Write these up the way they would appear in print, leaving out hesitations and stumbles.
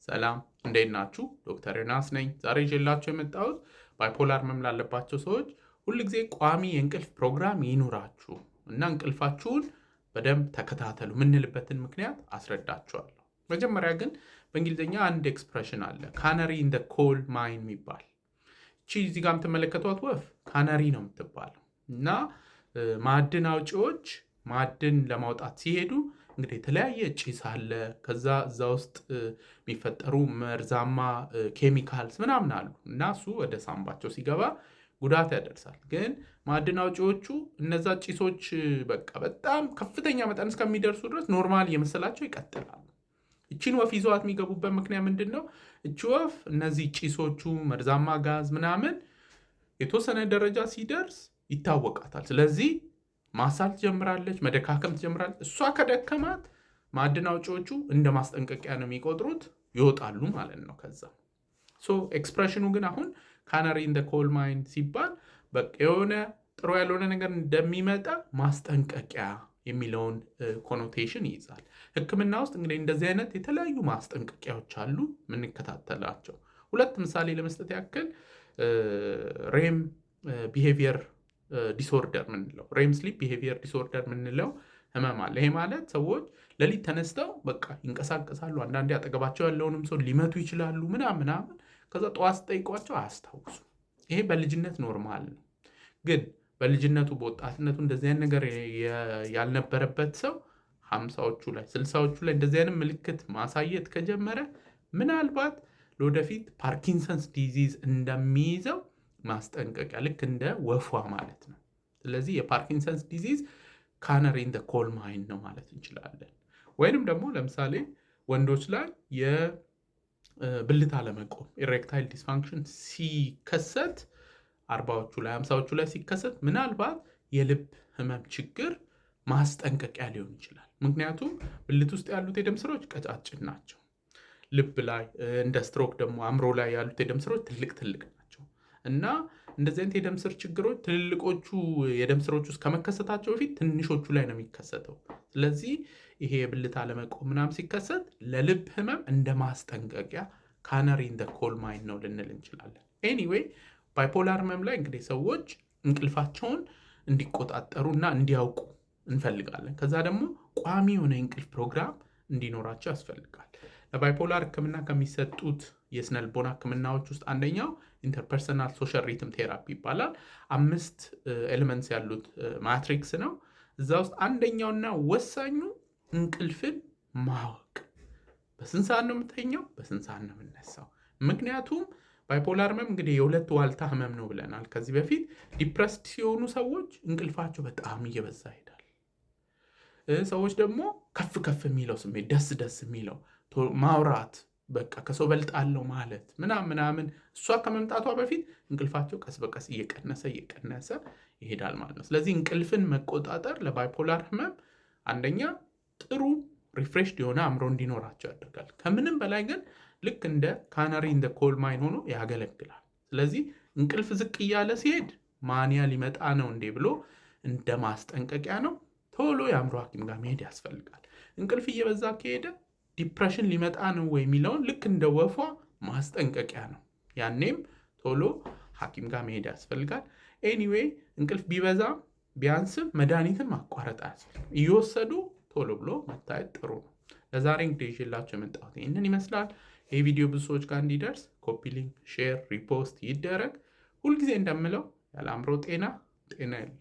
ሰላም እንዴት ናችሁ? ዶክተር ዮናስ ነኝ። ዛሬ ይዤላችሁ የመጣሁት ባይፖላር ህመም ላለባቸው ሰዎች ሁልጊዜ ቋሚ የእንቅልፍ ፕሮግራም ይኑራችሁ እና እንቅልፋችሁን በደንብ ተከታተሉ የምንልበትን ምክንያት አስረዳችኋለሁ። መጀመሪያ ግን በእንግሊዝኛ አንድ ኤክስፕሬሽን አለ፣ ካነሪ ኢን ዘ ኮል ማይን የሚባል። እቺ እዚህ ጋር የምትመለከቷት ወፍ ካነሪ ነው የምትባለው እና ማዕድን አውጪዎች ማዕድን ለማውጣት ሲሄዱ እንግዲህ የተለያየ ጭስ አለ። ከዛ እዛ ውስጥ የሚፈጠሩ መርዛማ ኬሚካልስ ምናምን አሉ እና እሱ ወደ ሳምባቸው ሲገባ ጉዳት ያደርሳል። ግን ማዕድን አውጪዎቹ እነዛ ጭሶች በቃ በጣም ከፍተኛ መጠን እስከሚደርሱ ድረስ ኖርማል የመሰላቸው ይቀጥላሉ። እቺን ወፍ ይዘዋት የሚገቡበት ምክንያት ምንድን ነው? እቺ ወፍ እነዚህ ጭሶቹ መርዛማ ጋዝ ምናምን የተወሰነ ደረጃ ሲደርስ ይታወቃታል። ስለዚህ ማሳል ትጀምራለች፣ መደካከም ትጀምራለች። እሷ ከደከማት ማዕድን አውጪዎቹ እንደ ማስጠንቀቂያ ነው የሚቆጥሩት፣ ይወጣሉ ማለት ነው። ከዛ ኤክስፕሬሽኑ ግን አሁን ካነሪ ኢን ዘ ኮል ማይን ሲባል በቃ የሆነ ጥሩ ያልሆነ ነገር እንደሚመጣ ማስጠንቀቂያ የሚለውን ኮኖቴሽን ይይዛል። ሕክምና ውስጥ እንግዲህ እንደዚህ አይነት የተለያዩ ማስጠንቀቂያዎች አሉ የምንከታተላቸው። ሁለት ምሳሌ ለመስጠት ያክል ሬም ቢሄቪየር ዲስኦርደር ምንለው ሬም ስሊፕ ቢሄቪየር ዲስኦርደር ምንለው ህመም አለ። ይሄ ማለት ሰዎች ሌሊት ተነስተው በቃ ይንቀሳቀሳሉ። አንዳንዴ አጠገባቸው ያለውንም ሰው ሊመቱ ይችላሉ ምናምን። ከዛ ጠዋት ስጠይቋቸው አያስታውሱም። ይሄ በልጅነት ኖርማል ነው። ግን በልጅነቱ በወጣትነቱ እንደዚህ አይነት ነገር ያልነበረበት ሰው 50ዎቹ ላይ 60ዎቹ ላይ እንደዚህ አይነት ምልክት ማሳየት ከጀመረ ምናልባት ለወደፊት ፓርኪንሰንስ ዲዚዝ እንደሚይዘው ማስጠንቀቂያ፣ ልክ እንደ ወፏ ማለት ነው። ስለዚህ የፓርኪንሰንስ ዲዚዝ ካነሪ ኢን ዘ ኮል ማይን ነው ማለት እንችላለን። ወይንም ደግሞ ለምሳሌ ወንዶች ላይ የብልት አለመቆም ኢሬክታይል ዲስፋንክሽን ሲከሰት 40ዎቹ ላይ 50ዎቹ ላይ ሲከሰት ምናልባት የልብ ህመም ችግር ማስጠንቀቂያ ሊሆን ይችላል። ምክንያቱም ብልት ውስጥ ያሉት የደም ስሮች ቀጫጭን ናቸው። ልብ ላይ እንደ ስትሮክ ደግሞ አእምሮ ላይ ያሉት የደም ስሮች ትልቅ ናቸው እና እንደዚህ አይነት የደም ስር ችግሮች ትልልቆቹ የደም ስሮች ውስጥ ከመከሰታቸው በፊት ትንሾቹ ላይ ነው የሚከሰተው። ስለዚህ ይሄ የብልት አለመቆም ምናምን ሲከሰት ለልብ ህመም እንደ ማስጠንቀቂያ ካነሪ ኢን ዘ ኮል ማይን ነው ልንል እንችላለን። ኤኒዌይ ባይፖላር ህመም ላይ እንግዲህ ሰዎች እንቅልፋቸውን እንዲቆጣጠሩ እና እንዲያውቁ እንፈልጋለን። ከዛ ደግሞ ቋሚ የሆነ የእንቅልፍ ፕሮግራም እንዲኖራቸው ያስፈልጋል። ለባይፖላር ህክምና ከሚሰጡት የስነልቦና ህክምናዎች ውስጥ አንደኛው ኢንተርፐርሰናል ሶሻል ሪትም ቴራፒ ይባላል። 5 ኤሌመንትስ ያሉት ማትሪክስ ነው። እዛ ውስጥ አንደኛውና ወሳኙ እንቅልፍን ማወቅ። በስንት ሰዓት ነው የምተኛው? በስንት ሰዓት ነው የምነሳው? ምክንያቱም ባይፖላር ህመም እንግዲህ የሁለት ዋልታ ህመም ነው ብለናል ከዚህ በፊት። ዲፕረስድ ሲሆኑ ሰዎች እንቅልፋቸው በጣም እየበዛ ይሄዳል። ሰዎች ደግሞ ከፍ የሚለው ስሜት፣ ደስ የሚለው ማውራት፣ በቃ ከሰው በልጣለሁ ማለት ምናምን እሷ ከመምጣቷ በፊት እንቅልፋቸው ቀስ በቀስ እየቀነሰ ይሄዳል ማለት ነው። ስለዚህ እንቅልፍን መቆጣጠር ለባይፖላር ህመም አንደኛ ጥሩ ሪፍሬሽድ የሆነ አእምሮ እንዲኖራቸው ያደርጋል። ከምንም በላይ ግን ልክ እንደ ካነሪ ኢን ዘ ኮል ማይን ሆኖ ያገለግላል። ስለዚህ እንቅልፍ ዝቅ እያለ ሲሄድ ማንያ ሊመጣ ነው እንዴ ብሎ እንደ ማስጠንቀቂያ ነው። ቶሎ የአእምሮ ሐኪም ጋር መሄድ ያስፈልጋል። እንቅልፍ እየበዛ ከሄደ ዲፕሬሽን ሊመጣ ነው ወይ የሚለውን ልክ እንደ ወፏ ማስጠንቀቂያ ነው። ያኔም ቶሎ ሐኪም ጋር መሄድ ያስፈልጋል። ኤኒዌይ እንቅልፍ ቢበዛም ቢያንስም መድኃኒትን ማቋረጥ አያስፈልግም። እየወሰዱ ቶሎ ብሎ መታየት ጥሩ ነው። ለዛሬ እንግዲህ ይዤላችሁ የመጣሁት ይህንን ይመስላል። ይህ ቪዲዮ ብዙ ሰዎች ጋር እንዲደርስ ኮፒ ሊንክ፣ ሼር፣ ሪፖስት ይደረግ። ሁልጊዜ እንደምለው ያለ አእምሮ ጤና የለም።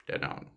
ደህና ሁኑ።